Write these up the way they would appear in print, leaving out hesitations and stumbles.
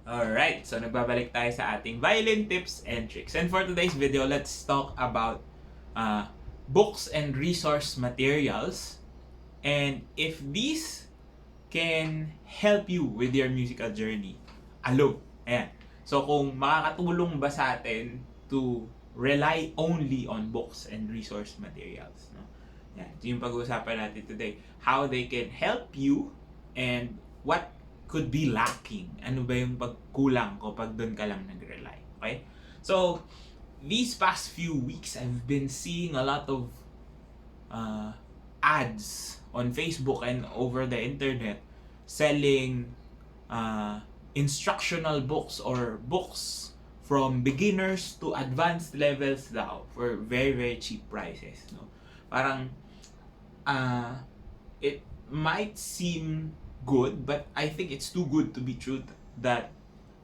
Alright, so nagbabalik tayo sa ating violin tips and tricks. And for today's video, let's talk about books and resource materials and if these can help you with your musical journey. Ayan. So kung makakatulong ba sa atin to rely only on books and resource materials. No? Yan. Ito yung pag-uusapan natin today. How they can help you and what could be lacking. Ano ba yung pagkulang kapag doon ka lang nag-rely. Okay? So, these past few weeks, I've been seeing a lot of ads on Facebook and over the internet selling instructional books or books from beginners to advanced levels daw for very, very cheap prices. No? Parang, it might seem good, but I think it's too good to be true that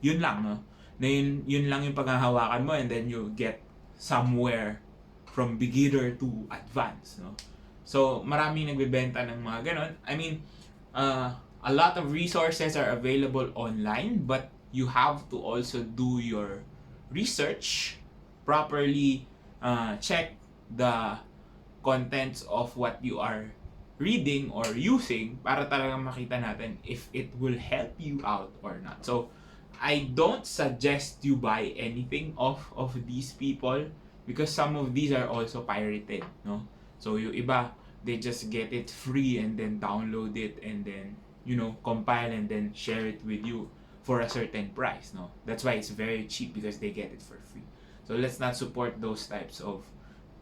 yun lang, no? Na yun lang yung paghahawakan mo and then you get somewhere from beginner to advanced, no? So, maraming nagbebenta ng mga ganon. I mean, a lot of resources are available online, but you have to also do your research, properly check the contents of what you are reading or using para talagang makita natin if it will help you out or not. So, I don't suggest you buy anything of these people because some of these are also pirated, no? So, yung iba, they just get it free and then download it and then, compile and then share it with you for a certain price, no? That's why it's very cheap because they get it for free. So, let's not support those types of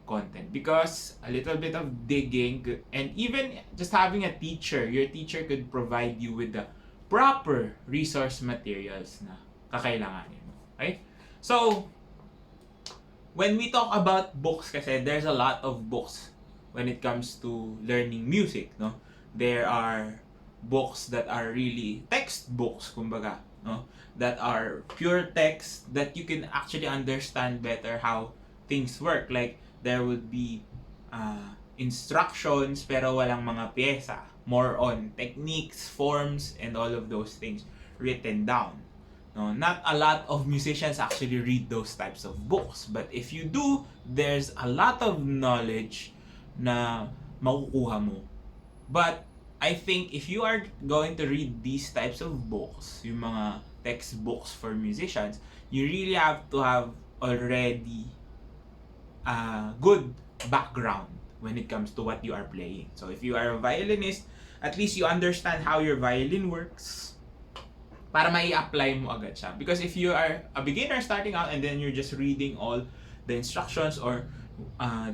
content because a little bit of digging and even just having a teacher, your teacher could provide you with the proper resource materials na kakailanganin mo. Okay? So, when we talk about books kasi, there's a lot of books when it comes to learning music, no? There are books that are really textbooks, kumbaga, no? That are pure text that you can actually understand better how things work. Like, there would be instructions pero walang mga pyesa. More on techniques, forms, and all of those things written down. No, not a lot of musicians actually read those types of books. But if you do, there's a lot of knowledge na makukuha mo. But I think if you are going to read these types of books, yung mga textbooks for musicians, you really have to have already good background when it comes to what you are playing. So if you are a violinist, at least you understand how your violin works para mai-apply mo agad siya. Because if you are a beginner starting out and then you're just reading all the instructions or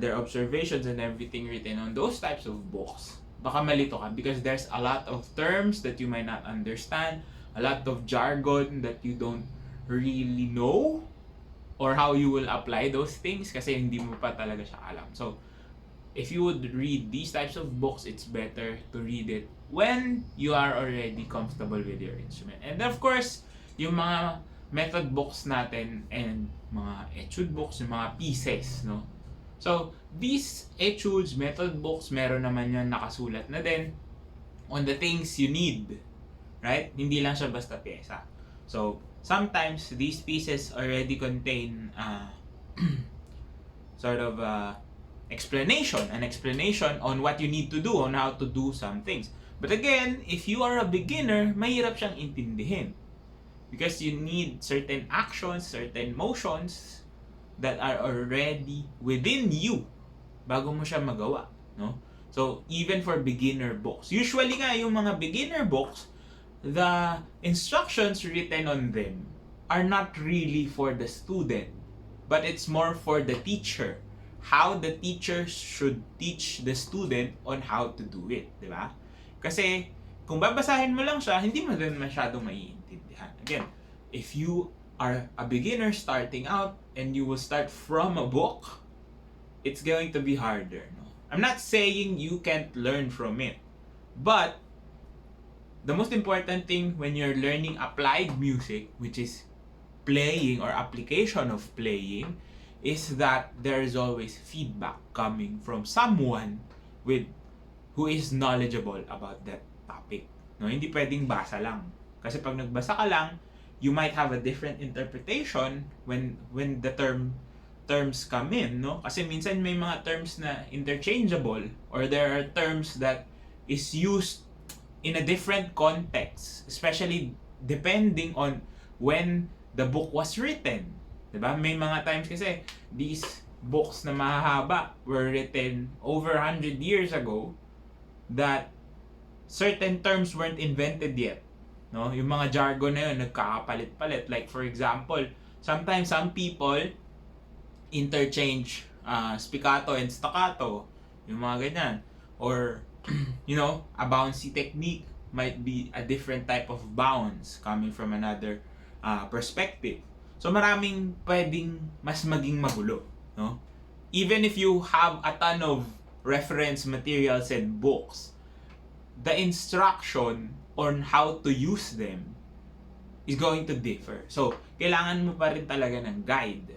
their observations and everything written on those types of books, baka malito ka because there's a lot of terms that you might not understand, a lot of jargon that you don't really know or how you will apply those things kasi hindi mo pa talaga siya alam. So, if you would read these types of books, it's better to read it when you are already comfortable with your instrument. And of course, yung mga method books natin and mga etude books, yung mga pieces, no? So, these etudes, method books, meron naman yan nakasulat na din on the things you need, right? Hindi lang siya basta pyesa. So, sometimes these pieces already contain sort of an explanation on what you need to do, on how to do some things. But again, if you are a beginner, mahirap siyang intindihin. Because you need certain actions, certain motions that are already within you bago mo siya magawa, no? So, even for beginner books. Usually nga, yung mga beginner books, the instructions written on them are not really for the student, but it's more for the teacher. How the teacher should teach the student on how to do it, di ba? Kasi, kung babasahin mo lang siya, hindi mo din masyadong maiintindihan. Again, if you are a beginner starting out and you will start from a book, it's going to be harder, no? I'm not saying you can't learn from it, but the most important thing when you're learning applied music, which is playing or application of playing, is that there is always feedback coming from someone who is knowledgeable about that topic. No, hindi pwedeng basa lang. Kasi pag nagbasa ka lang, you might have a different interpretation when the terms come in, no? Kasi minsan may mga terms na interchangeable, or there are terms that is used in a different context, especially depending on when the book was written. Diba? May mga times kasi these books na mahahaba were written over 100 years ago that certain terms weren't invented yet. No? Yung mga jargon na yun, nagkakapalit-palit. Like for example, sometimes some people interchange spiccato and staccato. Yung mga ganyan. Or, a bouncy technique might be a different type of bounce coming from another perspective. So maraming pwedeng mas maging magulo. No? Even if you have a ton of reference materials and books, the instruction on how to use them is going to differ. So, kailangan mo pa rin talaga ng guide.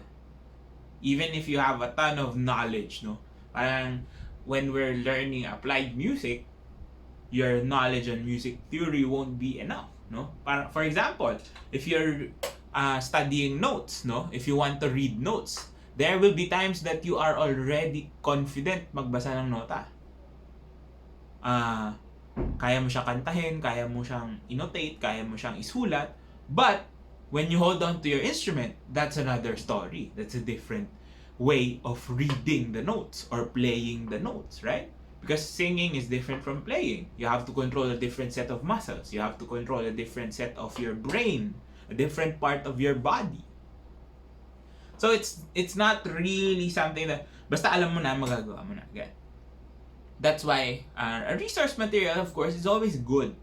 Even if you have a ton of knowledge, no? Parang when we're learning applied music, your knowledge on music theory won't be enough, no? For example, if you're studying notes, no? If you want to read notes, there will be times that you are already confident magbasa ng nota. Kaya mo siyang kantahin, kaya mo siyang innotate, kaya mo siyang isulat, but when you hold on to your instrument, that's another story. That's a different way of reading the notes or playing the notes, right? Because singing is different from playing. You have to control a different set of muscles. You have to control a different set of your brain, a different part of your body. So it's not really something that basta alam mo na, magagawa mo na. Again. That's why a resource material, of course, is always good,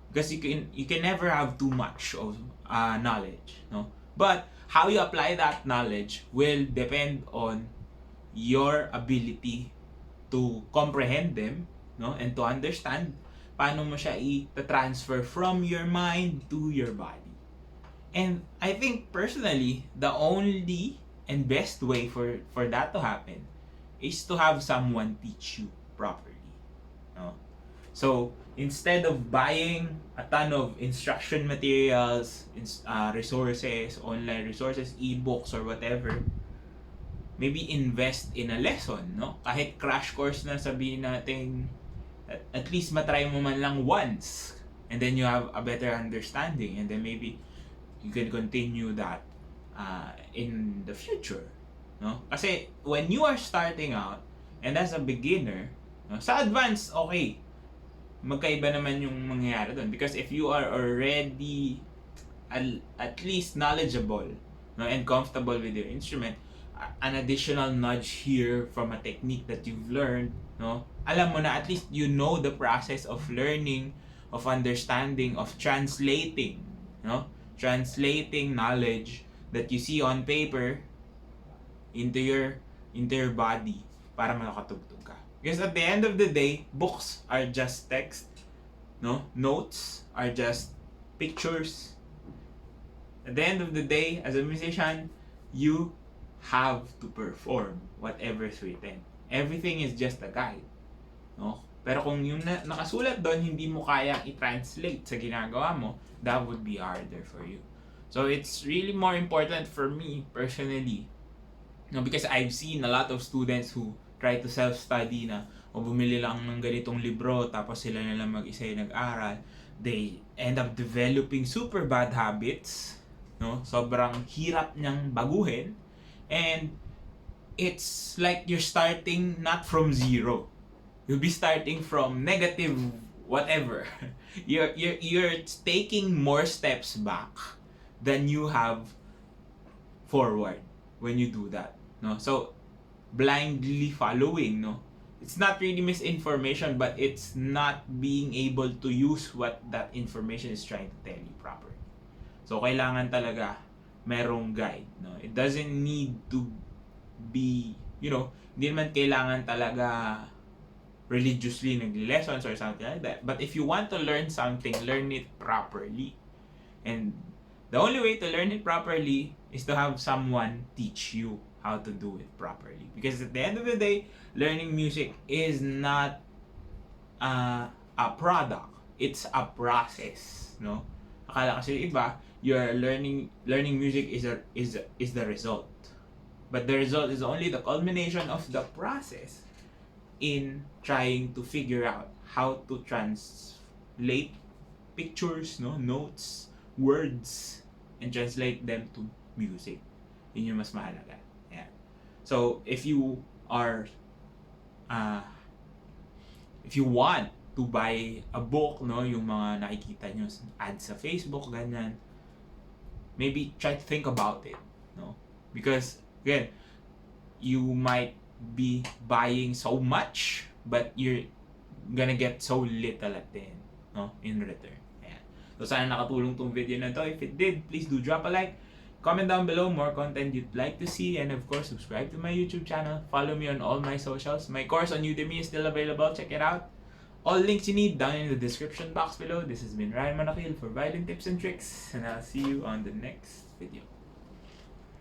because you can never have too much of knowledge, no? But how you apply that knowledge will depend on your ability to comprehend them, no, and to understand paano mo siya i-transfer from your mind to your body. And I think personally, the only and best way for that to happen is to have someone teach you properly. No? So, instead of buying a ton of instruction materials, resources, online resources, ebooks, or whatever, maybe invest in a lesson, no? Kahit crash course na sabihin natin, at least matry mo man lang once, and then you have a better understanding, and then maybe you can continue that in the future, no? Kasi when you are starting out, and as a beginner, no, sa advance, okay, magkaiba naman yung mangyayari doon. Because if you are already at least knowledgeable, no, and comfortable with your instrument, an additional nudge here from a technique that you've learned, no, alam mo na, at least you know the process of learning, of understanding, of translating, no, translating knowledge that you see on paper into your body para makatugtog ka. Because at the end of the day, books are just text, no? Notes are just pictures. At the end of the day, as a musician, you have to perform whatever's written. Everything is just a guide, no? Pero kung yung nakasulat doon, hindi mo kayang i-translate sa ginagawa mo, that would be harder for you. So it's really more important for me personally, no, because I've seen a lot of students who try to self-study na o bumili lang ng ganitong libro tapos sila na lang mag-isa yung nag-aral. They end up developing super bad habits, no? Sobrang hirap niyang baguhin, and it's like you're starting not from zero. You'll be starting from negative whatever. You're taking more steps back than you have forward when you do that, no? So blindly following, no, it's not really misinformation, but it's not being able to use what that information is trying to tell you properly. So kailangan talaga merong guide, no? It doesn't need to be, hindi naman kailangan talaga religiously nagli-lessons or something like that. But if you want to learn something, learn it properly. And the only way to learn it properly is to have someone teach you how to do it properly. Because at the end of the day, learning music is not a product. It's a process, no? Akala kasi iba, you're learning music is the result. But the result is only the culmination of the process in trying to figure out how to translate pictures, no, notes, words, and translate them to music. Yun yung mas mahalaga. Yeah. So if you are if you want to buy a book, no, yung mga nakikita nyo ads sa Facebook, ganyan, maybe try to think about it, no? Because again, you might be buying so much, but you're gonna get so little at the end, no, in return. Ayan. So sana nakatulong tong video na to. If it did, please do drop a like. Comment down below more content you'd like to see, and of course, subscribe to my YouTube channel. Follow me on all my socials. My course on Udemy is still available. Check it out. All links you need down in the description box below. This has been Ryan Monakil for Violin Tips and Tricks, and I'll see you on the next video.